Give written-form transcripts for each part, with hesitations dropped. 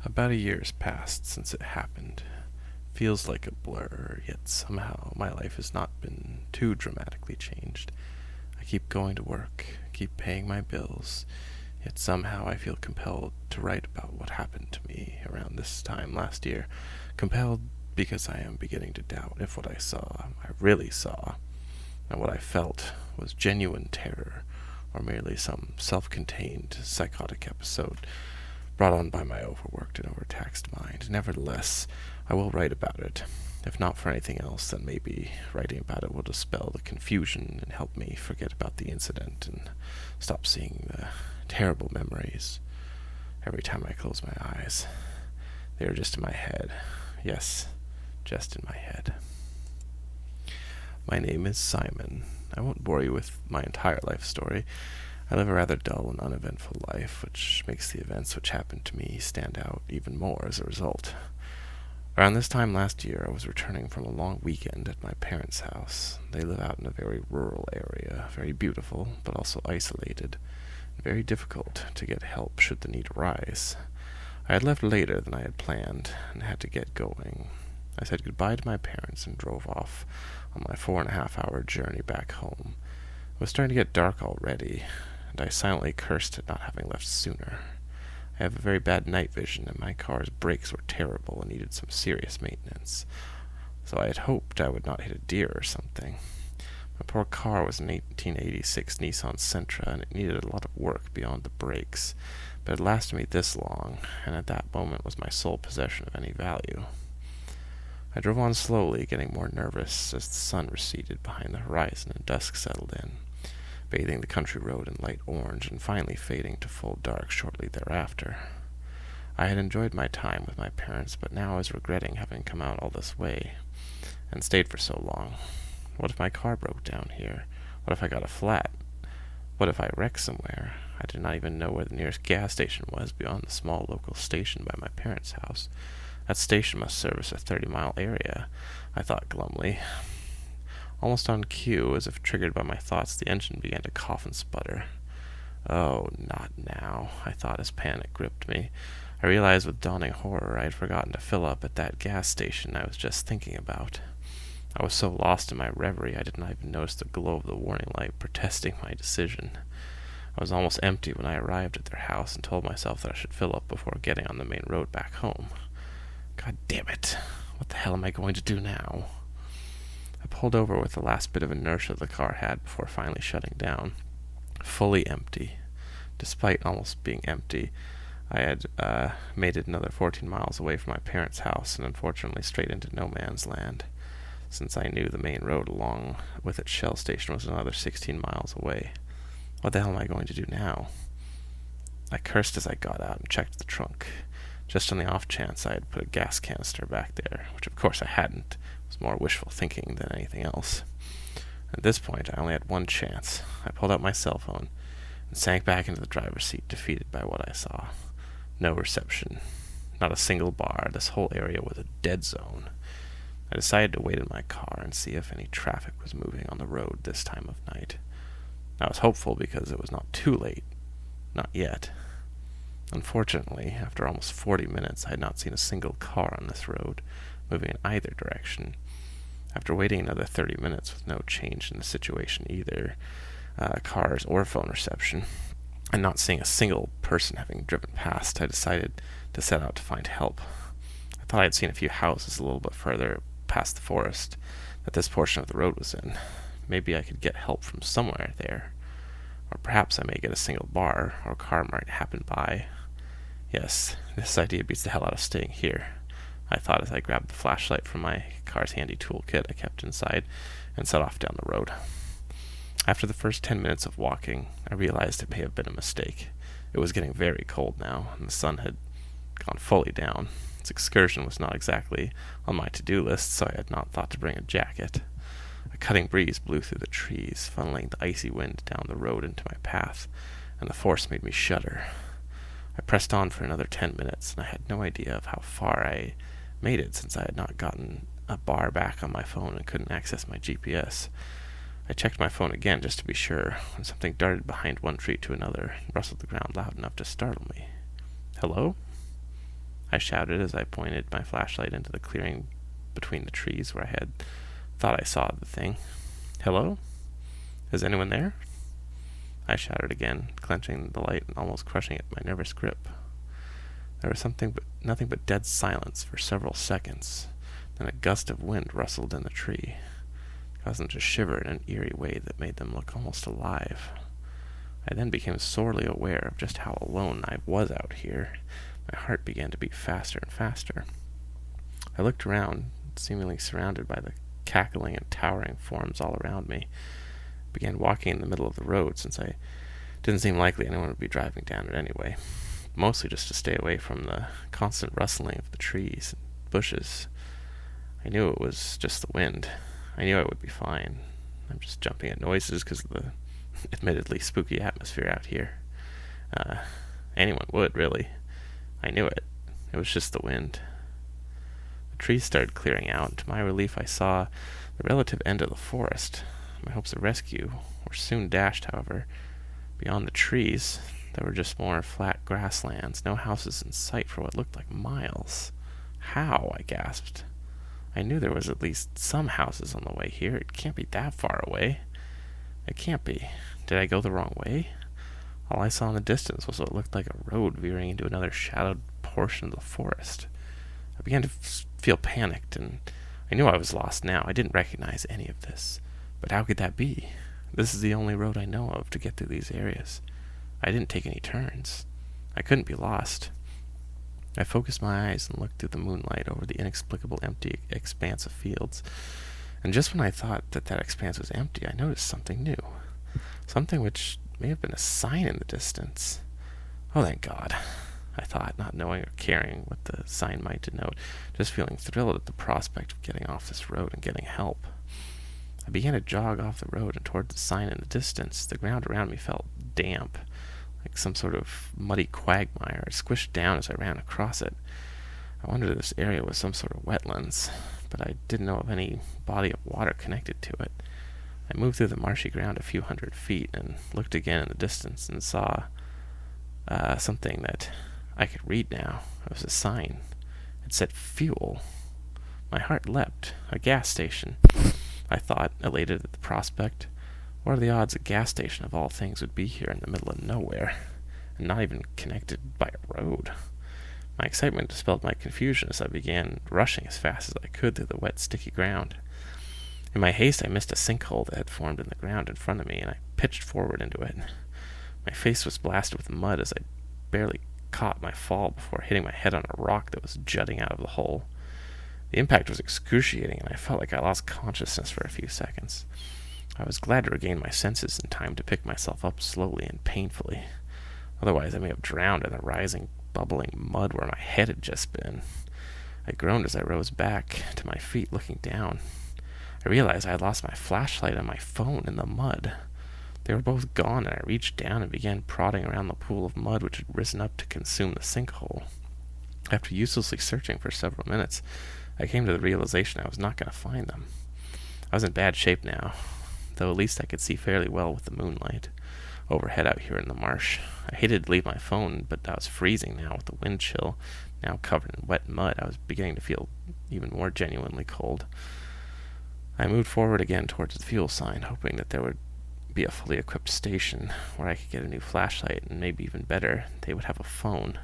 About a year's passed since it happened. Feels like a blur, yet somehow my life has not been too dramatically changed. I keep going to work, keep paying my bills, yet somehow I feel compelled to write about what happened to me around this time last year. Compelled because I am beginning to doubt if what I saw, I really saw, and what I felt was genuine terror, or merely some self-contained psychotic episode brought on by my overworked and overtaxed mind. Nevertheless, I will write about it. If not for anything else, then maybe writing about it will dispel the confusion and help me forget about the incident and stop seeing the terrible memories. Every time I close my eyes, they are just in my head. Yes, just in my head. My name is Simon. I won't bore you with my entire life story. I live a rather dull and uneventful life, which makes the events which happened to me stand out even more as a result. Around this time last year, I was returning from a long weekend at my parents' house. They live out in a very rural area, very beautiful, but also isolated, and very difficult to get help should the need arise. I had left later than I had planned, and had to get going. I said goodbye to my parents and drove off on my 4.5-hour journey back home. It was starting to get dark already, and I silently cursed at not having left sooner. I have a very bad night vision, and my car's brakes were terrible and needed some serious maintenance, so I had hoped I would not hit a deer or something. My poor car was an 1886 Nissan Sentra, and it needed a lot of work beyond the brakes, but it lasted me this long, and at that moment was my sole possession of any value. I drove on slowly, getting more nervous as the sun receded behind the horizon and dusk settled in, bathing the country road in light orange and finally fading to full dark shortly thereafter. I had enjoyed my time with my parents, but now I was regretting having come out all this way and stayed for so long. What if my car broke down here? What if I got a flat? What if I wrecked somewhere? I did not even know where the nearest gas station was beyond the small local station by my parents' house. That station must service a 30-mile area, I thought glumly. Almost on cue, as if triggered by my thoughts, the engine began to cough and sputter. Oh, not now, I thought as panic gripped me. I realized with dawning horror I had forgotten to fill up at that gas station I was just thinking about. I was so lost in my reverie I did not even notice the glow of the warning light protesting my decision. I was almost empty when I arrived at their house and told myself that I should fill up before getting on the main road back home. God damn it. What the hell am I going to do now? I pulled over with the last bit of inertia the car had before finally shutting down. Fully empty. Despite almost being empty, I had made it another 14 miles away from my parents' house and unfortunately straight into no man's land, since I knew the main road along with its shell station was another 16 miles away. What the hell am I going to do now? I cursed as I got out and checked the trunk. Just on the off chance I had put a gas canister back there, which of course I hadn't. It was more wishful thinking than anything else. At this point, I only had one chance. I pulled out my cell phone and sank back into the driver's seat, defeated by what I saw. No reception. Not a single bar. This whole area was a dead zone. I decided to wait in my car and see if any traffic was moving on the road this time of night. I was hopeful because it was not too late. Not yet. Unfortunately, after almost 40 minutes, I had not seen a single car on this road, moving in either direction. After waiting another 30 minutes with no change in the situation either, cars or phone reception, and not seeing a single person having driven past, I decided to set out to find help. I thought I had seen a few houses a little bit further past the forest that this portion of the road was in. Maybe I could get help from somewhere there. Or perhaps I may get a single bar, or a car might happen by. Yes, this idea beats the hell out of staying here, I thought as I grabbed the flashlight from my car's handy toolkit I kept inside and set off down the road. After the first 10 minutes of walking, I realized it may have been a mistake. It was getting very cold now, and the sun had gone fully down. This excursion was not exactly on my to-do list, so I had not thought to bring a jacket. A cutting breeze blew through the trees, funneling the icy wind down the road into my path, and the force made me shudder. I pressed on for another 10 minutes, and I had no idea of how far I made it since I had not gotten a bar back on my phone and couldn't access my GPS. I checked my phone again just to be sure, when something darted behind one tree to another and rustled the ground loud enough to startle me. Hello? I shouted as I pointed my flashlight into the clearing between the trees where I had thought I saw the thing. "Hello? Is anyone there?" I shouted again, clenching the light and almost crushing it in my nervous grip. There was nothing but dead silence for several seconds. Then a gust of wind rustled in the tree, causing them to shiver in an eerie way that made them look almost alive. I then became sorely aware of just how alone I was out here. My heart began to beat faster and faster. I looked around, seemingly surrounded by the cackling and towering forms all around me. I began walking in the middle of the road, since I didn't seem likely anyone would be driving down it anyway. Mostly just to stay away from the constant rustling of the trees and bushes. I knew it was just the wind. I knew I would be fine. I'm just jumping at noises because of the admittedly spooky atmosphere out here. Anyone would, really. I knew it. It was just the wind. The trees started clearing out, and to my relief I saw the relative end of the forest. My hopes of rescue were soon dashed, however. Beyond the trees, there were just more flat grasslands, no houses in sight for what looked like miles. "How?" I gasped. I knew there was at least some houses on the way here. It can't be that far away. It can't be. Did I go the wrong way? All I saw in the distance was what looked like a road veering into another shadowed portion of the forest. I began to feel panicked, and I knew I was lost now. I didn't recognize any of this. But how could that be? This is the only road I know of to get through these areas. I didn't take any turns. I couldn't be lost. I focused my eyes and looked through the moonlight over the inexplicable empty expanse of fields. And just when I thought that expanse was empty, I noticed something new. Something which may have been a sign in the distance. Oh, thank God, I thought, not knowing or caring what the sign might denote, just feeling thrilled at the prospect of getting off this road and getting help. I began to jog off the road and toward the sign in the distance. The ground around me felt damp, like some sort of muddy quagmire. It squished down as I ran across it. I wondered if this area was some sort of wetlands, but I didn't know of any body of water connected to it. I moved through the marshy ground a few hundred feet and looked again in the distance and saw something that I could read now. It was a sign. It said fuel. My heart leapt. A gas station. I thought, elated at the prospect. What are the odds a gas station of all things would be here in the middle of nowhere, and not even connected by a road? My excitement dispelled my confusion as I began rushing as fast as I could through the wet, sticky ground. In my haste, I missed a sinkhole that had formed in the ground in front of me, and I pitched forward into it. My face was blasted with mud as I barely caught my fall before hitting my head on a rock that was jutting out of the hole. The impact was excruciating, and I felt like I lost consciousness for a few seconds. I was glad to regain my senses in time to pick myself up slowly and painfully. Otherwise, I may have drowned in the rising, bubbling mud where my head had just been. I groaned as I rose back to my feet, looking down. I realized I had lost my flashlight and my phone in the mud. They were both gone, and I reached down and began prodding around the pool of mud which had risen up to consume the sinkhole. After uselessly searching for several minutes, I came to the realization I was not going to find them. I was in bad shape now, though at least I could see fairly well with the moonlight overhead out here in the marsh. I hated to leave my phone, but I was freezing now with the wind chill. Now covered in wet mud, I was beginning to feel even more genuinely cold. I moved forward again towards the fuel sign, hoping that there would be a fully equipped station where I could get a new flashlight, and maybe even better, they would have a phone.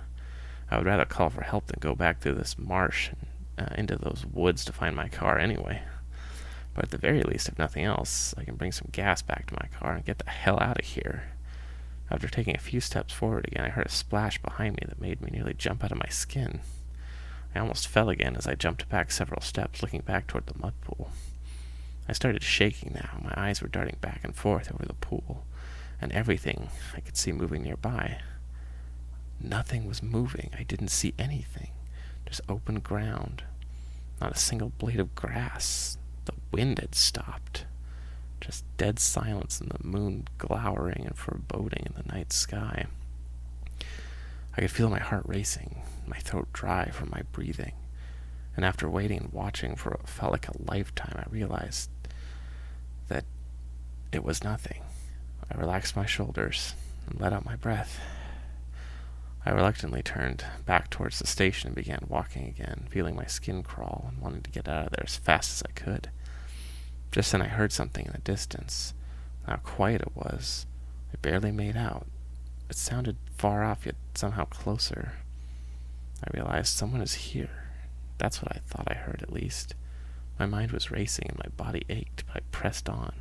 I would rather call for help than go back through this marsh and into those woods to find my car anyway. But at the very least, if nothing else, I can bring some gas back to my car and get the hell out of here. After taking a few steps forward again, I heard a splash behind me that made me nearly jump out of my skin. I almost fell again as I jumped back several steps, looking back toward the mud pool. I started shaking now. My eyes were darting back and forth over the pool, and everything I could see moving nearby. Nothing was moving. I didn't see anything. Just open ground. Not a single blade of grass. The wind had stopped. Just dead silence and the moon glowering and foreboding in the night sky. I could feel my heart racing, my throat dry from my breathing. And after waiting and watching for what felt like a lifetime, I realized that it was nothing. I relaxed my shoulders and let out my breath. I reluctantly turned back towards the station and began walking again, feeling my skin crawl and wanting to get out of there as fast as I could. Just then I heard something in the distance. How quiet it was, I barely made out. It sounded far off, yet somehow closer. I realized someone is here. That's what I thought I heard, at least. My mind was racing and my body ached, but I pressed on.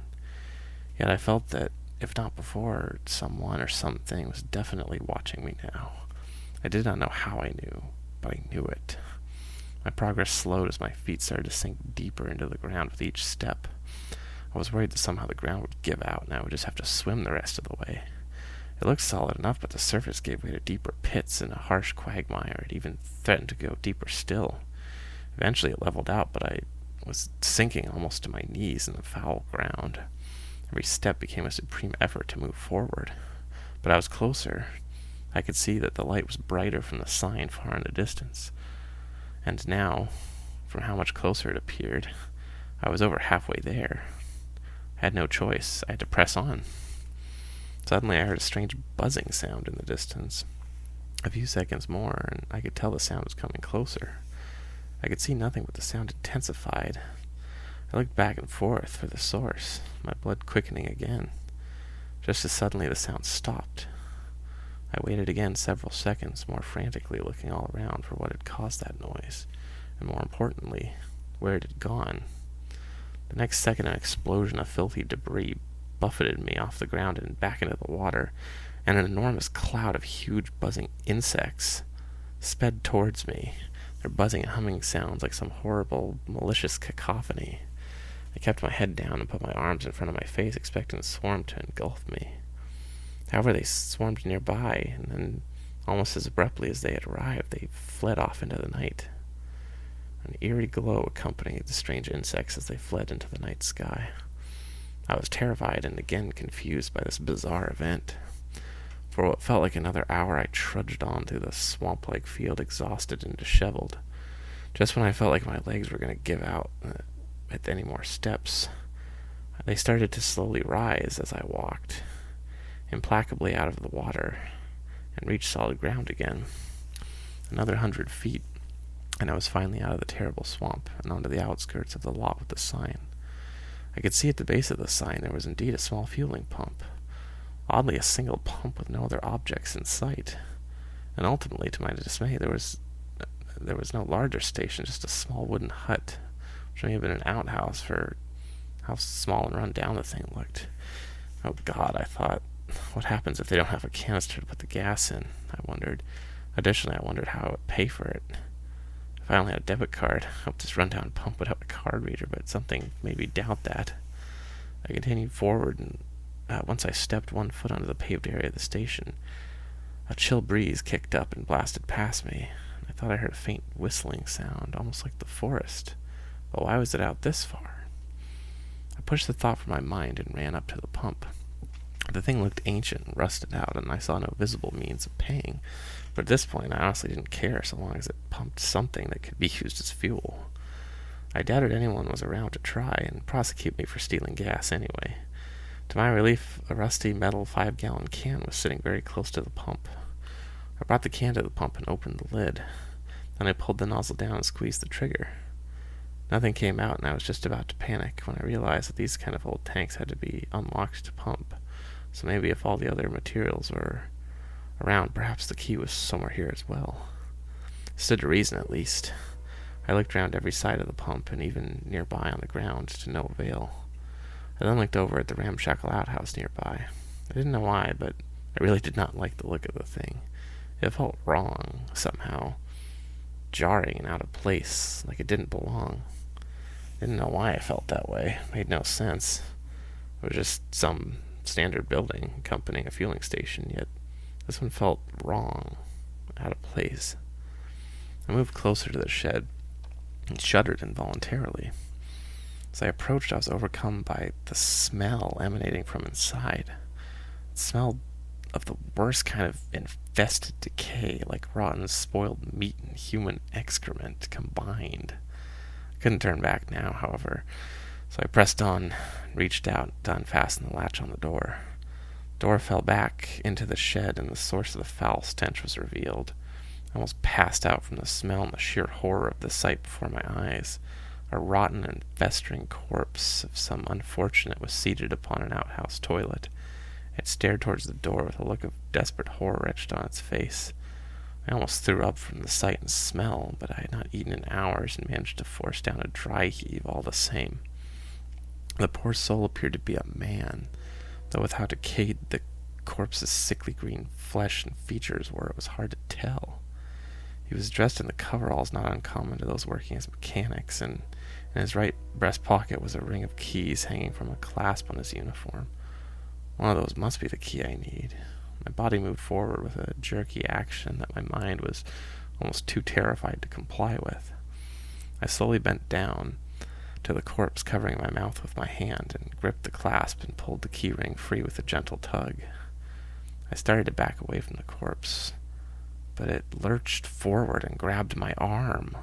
Yet I felt that, if not before, someone or something was definitely watching me now. I did not know how I knew, but I knew it. My progress slowed as my feet started to sink deeper into the ground with each step. I was worried that somehow the ground would give out and I would just have to swim the rest of the way. It looked solid enough, but the surface gave way to deeper pits and a harsh quagmire. It even threatened to go deeper still. Eventually it leveled out, but I was sinking almost to my knees in the foul ground. Every step became a supreme effort to move forward. But I was closer. I could see that the light was brighter from the sign far in the distance. And now, from how much closer it appeared, I was over halfway there. I had no choice. I had to press on. Suddenly I heard a strange buzzing sound in the distance. A few seconds more, and I could tell the sound was coming closer. I could see nothing, but the sound intensified. I looked back and forth for the source, my blood quickening again. Just as suddenly the sound stopped. I waited again several seconds, more frantically looking all around for what had caused that noise, and more importantly, where it had gone. The next second an explosion of filthy debris buffeted me off the ground and back into the water, and an enormous cloud of huge buzzing insects sped towards me, their buzzing and humming sounds like some horrible, malicious cacophony. I kept my head down and put my arms in front of my face, expecting the swarm to engulf me. However, they swarmed nearby, and then, almost as abruptly as they had arrived, they fled off into the night. An eerie glow accompanied the strange insects as they fled into the night sky. I was terrified and again confused by this bizarre event. For what felt like another hour, I trudged on through the swamp-like field, exhausted and disheveled. Just when I felt like my legs were going to give out at any more steps, they started to slowly rise as I walked, implacably out of the water, and reached solid ground again. Another 100 feet, and I was finally out of the terrible swamp and onto the outskirts of the lot with the sign. I could see at the base of the sign there was indeed a small fueling pump. Oddly, a single pump with no other objects in sight. And ultimately, to my dismay, there was no larger station, just a small wooden hut, which may have been an outhouse for how small and run down the thing looked. Oh God, I thought, what happens if they don't have a canister to put the gas in? I wondered. Additionally, I wondered how I would pay for it. If I only had a debit card, I hoped this rundown pump would have a card reader, but something made me doubt that. I continued forward, and once I stepped one foot onto the paved area of the station, a chill breeze kicked up and blasted past me. I thought I heard a faint whistling sound, almost like the forest. But why was it out this far? I pushed the thought from my mind and ran up to the pump. The thing looked ancient and rusted out, and I saw no visible means of paying. But at this point, I honestly didn't care so long as it pumped something that could be used as fuel. I doubted anyone was around to try and prosecute me for stealing gas anyway. To my relief, a rusty metal 5-gallon can was sitting very close to the pump. I brought the can to the pump and opened the lid. Then I pulled the nozzle down and squeezed the trigger. Nothing came out, and I was just about to panic when I realized that these kind of old tanks had to be unlocked to pump. So maybe if all the other materials were around, perhaps the key was somewhere here as well. It stood to reason, at least. I looked around every side of the pump, and even nearby on the ground, to no avail. I then looked over at the ramshackle outhouse nearby. I didn't know why, but I really did not like the look of the thing. It felt wrong, somehow. Jarring and out of place, like it didn't belong. I didn't know why I felt that way. It made no sense. It was just some standard building accompanying a fueling station, yet this one felt wrong, out of place. I moved closer to the shed and shuddered involuntarily. As I approached, I was overcome by the smell emanating from inside. It smelled of the worst kind of infested decay, like rotten, spoiled meat and human excrement combined. I couldn't turn back now, however, so I pressed on and reached out to unfasten the latch on the door. Door fell back into the shed, and the source of the foul stench was revealed. I almost passed out from the smell and the sheer horror of the sight before my eyes. A rotten and festering corpse of some unfortunate was seated upon an outhouse toilet. It stared towards the door with a look of desperate horror etched on its face. I almost threw up from the sight and smell, but I had not eaten in hours and managed to force down a dry heave all the same. The poor soul appeared to be a man, though with how decayed the corpse's sickly green flesh and features were, it was hard to tell. He was dressed in the coveralls not uncommon to those working as mechanics, and in his right breast pocket was a ring of keys hanging from a clasp on his uniform. One of those must be the key I need. My body moved forward with a jerky action that my mind was almost too terrified to comply with. I slowly bent down to the corpse, covering my mouth with my hand, and gripped the clasp and pulled the key ring free with a gentle tug. I started to back away from the corpse, but it lurched forward and grabbed my arm.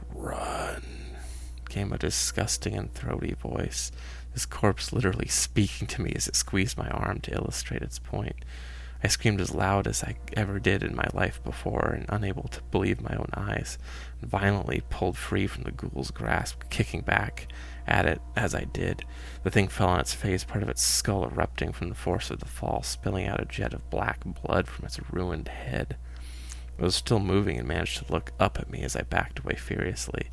"Run," came a disgusting and throaty voice, this corpse literally speaking to me as it squeezed my arm to illustrate its point. I screamed as loud as I ever did in my life before, and unable to believe my own eyes, and violently pulled free from the ghoul's grasp, kicking back at it as I did. The thing fell on its face, part of its skull erupting from the force of the fall, spilling out a jet of black blood from its ruined head. It was still moving and managed to look up at me as I backed away furiously.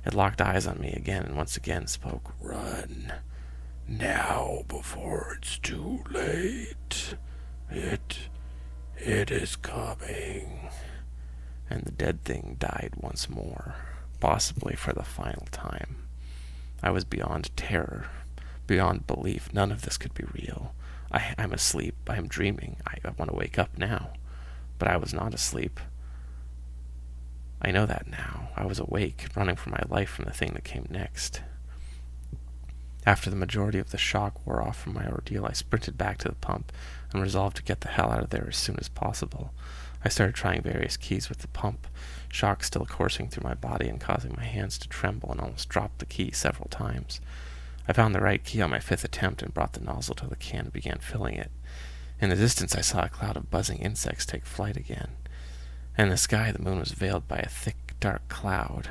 It locked eyes on me again and once again spoke. "Run now before it's too late. It is coming." And the dead thing died once more, possibly for the final time. I was beyond terror, beyond belief. None of this could be real. I'm asleep. I am dreaming. I want to wake up now. But I was not asleep. I know that now. I was awake, running for my life from the thing that came next. After the majority of the shock wore off from my ordeal, I sprinted back to the pump and resolved to get the hell out of there as soon as possible. I started trying various keys with the pump, shock still coursing through my body and causing my hands to tremble, and almost dropped the key several times. I found the right key on my 5th attempt and brought the nozzle to the can and began filling it. In the distance I saw a cloud of buzzing insects take flight again. In the sky the moon was veiled by a thick, dark cloud.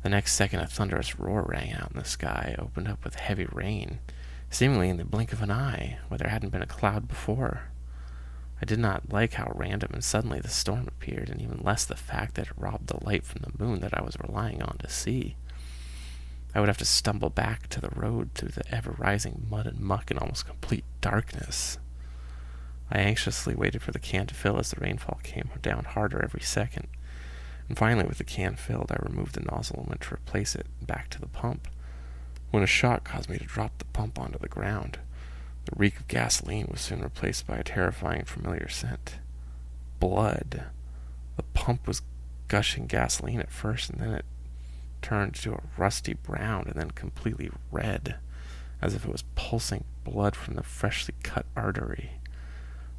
The next second a thunderous roar rang out in the sky, opened up with heavy rain, seemingly in the blink of an eye, where there hadn't been a cloud before. I did not like how random and suddenly the storm appeared, and even less the fact that it robbed the light from the moon that I was relying on to see. I would have to stumble back to the road through the ever-rising mud and muck in almost complete darkness. I anxiously waited for the can to fill as the rainfall came down harder every second. And finally, with the can filled, I removed the nozzle and went to replace it back to the pump, when a shock caused me to drop the pump onto the ground. The reek of gasoline was soon replaced by a terrifying familiar scent. Blood. The pump was gushing gasoline at first, and then it turned to a rusty brown and then completely red, as if it was pulsing blood from the freshly cut artery.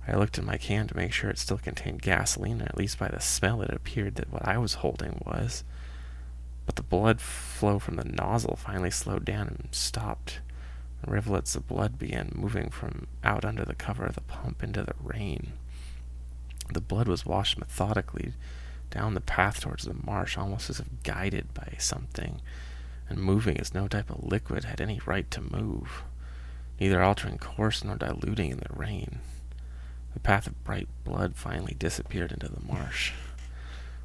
I looked in my can to make sure it still contained gasoline, and at least by the smell it appeared that what I was holding was. But the blood flow from the nozzle finally slowed down and stopped. Rivulets of blood began moving from out under the cover of the pump into the rain. The blood was washed methodically down the path towards the marsh, almost as if guided by something, and moving as no type of liquid had any right to move, neither altering course nor diluting in the rain. The path of bright blood finally disappeared into the marsh.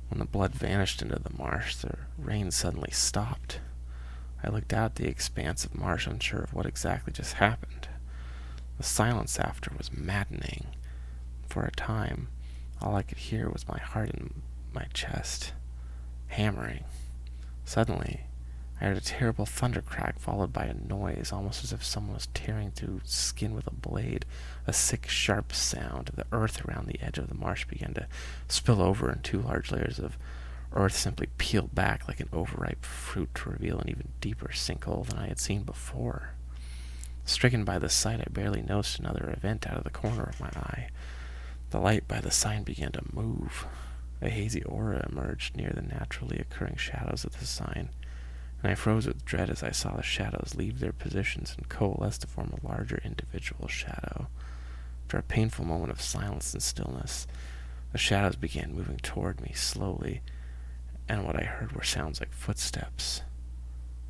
When the blood vanished into the marsh, the rain suddenly stopped. I looked out at the expanse of marsh, unsure of what exactly just happened. The silence after was maddening. For a time, all I could hear was my heart in my chest, hammering. Suddenly, I heard a terrible thunder crack followed by a noise, almost as if someone was tearing through skin with a blade. A sick, sharp sound. The earth around the edge of the marsh began to spill over, and 2 large layers of earth simply peeled back like an overripe fruit to reveal an even deeper sinkhole than I had seen before. Stricken by the sight, I barely noticed another event out of the corner of my eye. The light by the sign began to move. A hazy aura emerged near the naturally occurring shadows of the sign, and I froze with dread as I saw the shadows leave their positions and coalesce to form a larger individual shadow. After a painful moment of silence and stillness, the shadows began moving toward me slowly, and what I heard were sounds like footsteps.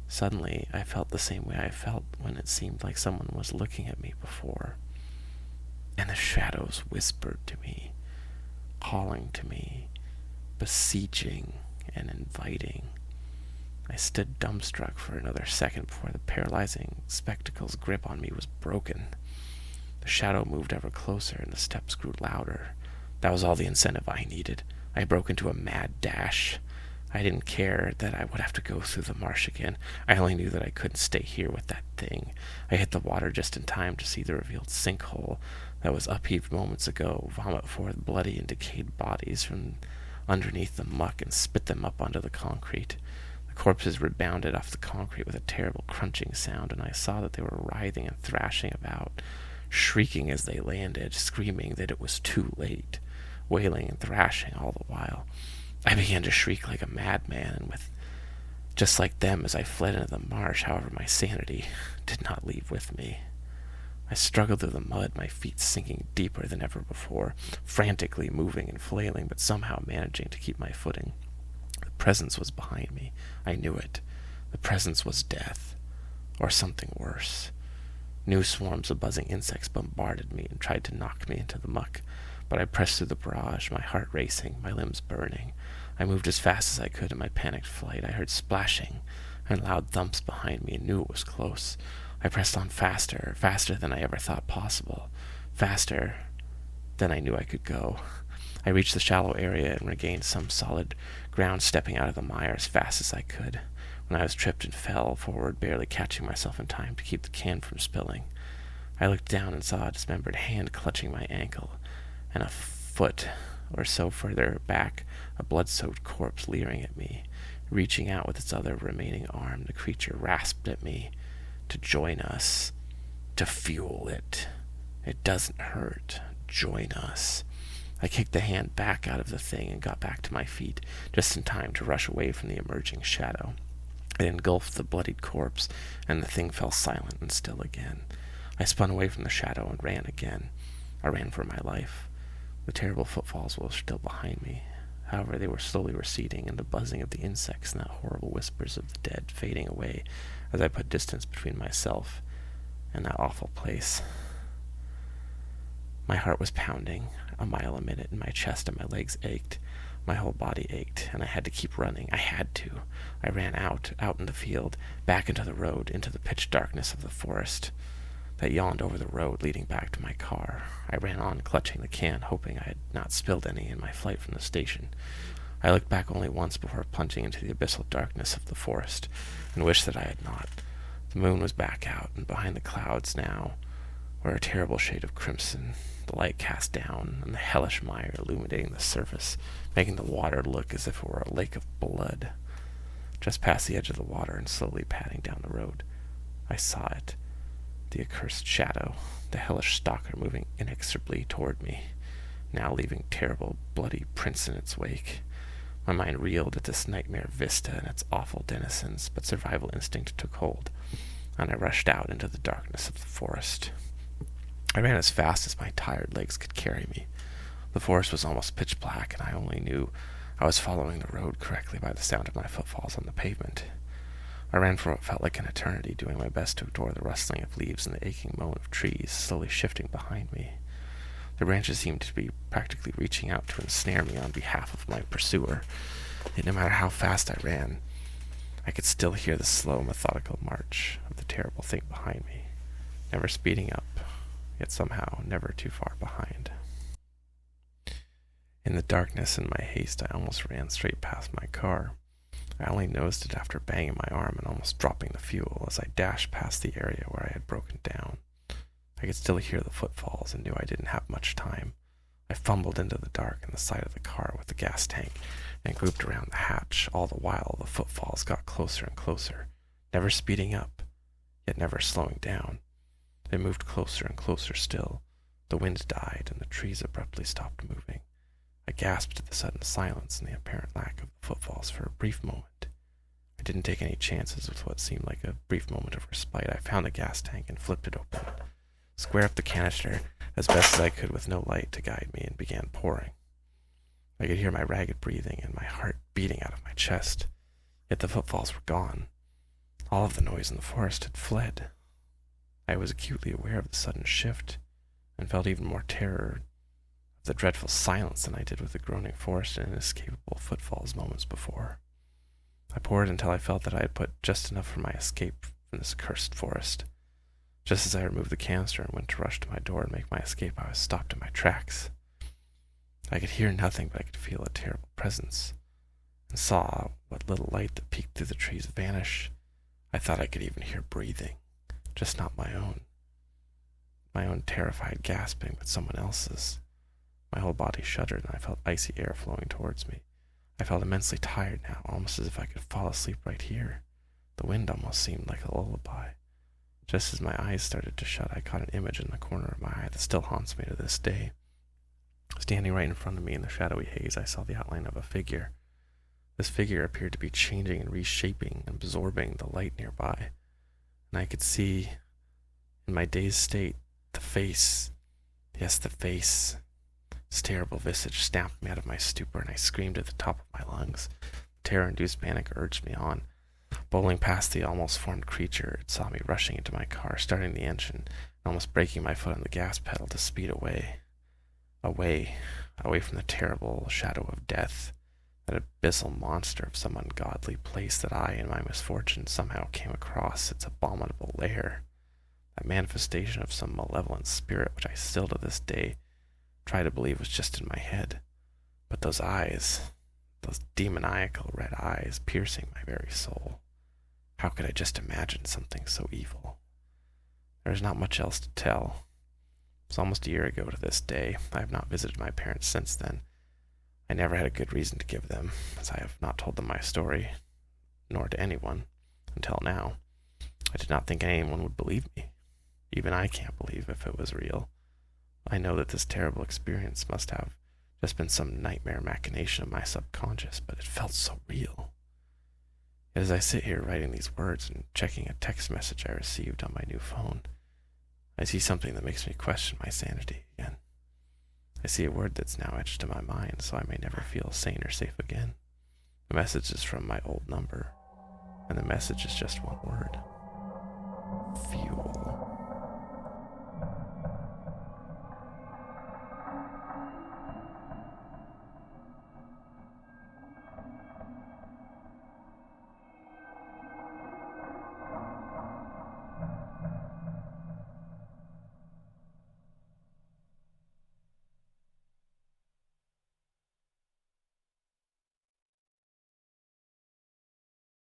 Suddenly, I felt the same way I felt when it seemed like someone was looking at me before. And the shadows whispered to me, calling to me, beseeching and inviting. I stood dumbstruck for another second before the paralyzing spectacle's grip on me was broken. The shadow moved ever closer, and the steps grew louder. That was all the incentive I needed. I broke into a mad dash. I didn't care that I would have to go through the marsh again. I only knew that I couldn't stay here with that thing. I hit the water just in time to see the revealed sinkhole that was upheaved moments ago vomit forth bloody and decayed bodies from underneath the muck and spit them up onto the concrete. The corpses rebounded off the concrete with a terrible crunching sound, and I saw that they were writhing and thrashing about, shrieking as they landed, screaming that it was too late, wailing and thrashing all the while. I began to shriek like a madman, and just like them as I fled into the marsh. However, my sanity did not leave with me. I struggled through the mud, my feet sinking deeper than ever before, frantically moving and flailing, but somehow managing to keep my footing. The presence was behind me. I knew it. The presence was death, or something worse. New swarms of buzzing insects bombarded me and tried to knock me into the muck, but I pressed through the barrage, my heart racing, my limbs burning. I moved as fast as I could in my panicked flight. I heard splashing and loud thumps behind me and knew it was close. I pressed on faster, faster than I ever thought possible, faster than I knew I could go. I reached the shallow area and regained some solid ground, stepping out of the mire as fast as I could, when I was tripped and fell forward, barely catching myself in time to keep the can from spilling. I looked down and saw a dismembered hand clutching my ankle, and a foot or so further back, a blood-soaked corpse leering at me. Reaching out with its other remaining arm, the creature rasped at me to join us, to fuel it. It doesn't hurt. Join us. I kicked the hand back out of the thing and got back to my feet, just in time to rush away from the emerging shadow. It engulfed the bloodied corpse, and the thing fell silent and still again. I spun away from the shadow and ran again. I ran for my life. The terrible footfalls were still behind me. However, they were slowly receding, and the buzzing of the insects and the horrible whispers of the dead fading away as I put distance between myself and that awful place. My heart was pounding a mile a minute in my chest, and my legs ached. My whole body ached, and I had to keep running. I had to. I ran out in the field, back into the road, into the pitch darkness of the forest that yawned over the road leading back to my car. I ran on, clutching the can, hoping I had not spilled any in my flight from the station. I looked back only once before plunging into the abyssal darkness of the forest, and wished that I had not. The moon was back out, and behind the clouds now were a terrible shade of crimson, the light cast down, and the hellish mire illuminating the surface, making the water look as if it were a lake of blood. Just past the edge of the water and slowly padding down the road, I saw it. The accursed shadow, the hellish stalker moving inexorably toward me, now leaving terrible, bloody prints in its wake. My mind reeled at this nightmare vista and its awful denizens, but survival instinct took hold, and I rushed out into the darkness of the forest. I ran as fast as my tired legs could carry me. The forest was almost pitch black, and I only knew I was following the road correctly by the sound of my footfalls on the pavement. I ran for what felt like an eternity, doing my best to ignore the rustling of leaves and the aching moan of trees slowly shifting behind me. The branches seemed to be practically reaching out to ensnare me on behalf of my pursuer, yet no matter how fast I ran, I could still hear the slow, methodical march of the terrible thing behind me, never speeding up, yet somehow never too far behind. In the darkness and my haste, I almost ran straight past my car. I only noticed it after banging my arm and almost dropping the fuel as I dashed past the area where I had broken down. I could still hear the footfalls and knew I didn't have much time. I fumbled into the dark in the side of the car with the gas tank and grouped around the hatch. All the while, the footfalls got closer and closer, never speeding up, yet never slowing down. They moved closer and closer still. The wind died, and the trees abruptly stopped moving. I gasped at the sudden silence and the apparent lack of the footfalls for a brief moment. I didn't take any chances with what seemed like a brief moment of respite. I found the gas tank and flipped it open, square up the canister as best as I could with no light to guide me, and began pouring. I could hear my ragged breathing and my heart beating out of my chest, yet the footfalls were gone. All of the noise in the forest had fled. I was acutely aware of the sudden shift, and felt even more terror of the dreadful silence than I did with the groaning forest and inescapable footfalls moments before. I poured until I felt that I had put just enough for my escape from this accursed forest. Just as I removed the canister and went to rush to my door and make my escape, I was stopped in my tracks. I could hear nothing, but I could feel a terrible presence, and saw what little light that peeked through the trees vanish. I thought I could even hear breathing, just not my own. My own terrified gasping, but someone else's. My whole body shuddered, and I felt icy air flowing towards me. I felt immensely tired now, almost as if I could fall asleep right here. The wind almost seemed like a lullaby. Just as my eyes started to shut, I caught an image in the corner of my eye that still haunts me to this day. Standing right in front of me in the shadowy haze, I saw the outline of a figure. This figure appeared to be changing and reshaping and absorbing the light nearby, and I could see, in my dazed state, the face. Yes, the face. Its terrible visage stamped me out of my stupor, and I screamed at the top of my lungs. Terror-induced panic urged me on. Bowling past the almost formed creature, it saw me rushing into my car, starting the engine, and almost breaking my foot on the gas pedal to speed away. Away from the terrible shadow of death, that abyssal monster of some ungodly place that I, in my misfortune, somehow came across its abominable lair. That manifestation of some malevolent spirit which I still to this day try to believe was just in my head. But those eyes, those demoniacal red eyes piercing my very soul. How could I just imagine something so evil? There is not much else to tell. It was almost a year ago to this day. I have not visited my parents since then. I never had a good reason to give them, as I have not told them my story, nor to anyone, until now. I did not think anyone would believe me. Even I can't believe if it was real. I know that this terrible experience must have just been some nightmare machination of my subconscious, but it felt so real. Yet as I sit here writing these words and checking a text message I received on my new phone, I see something that makes me question my sanity again. I see a word that's now etched in my mind, so I may never feel sane or safe again. The message is from my old number, and the message is just one word: fuel.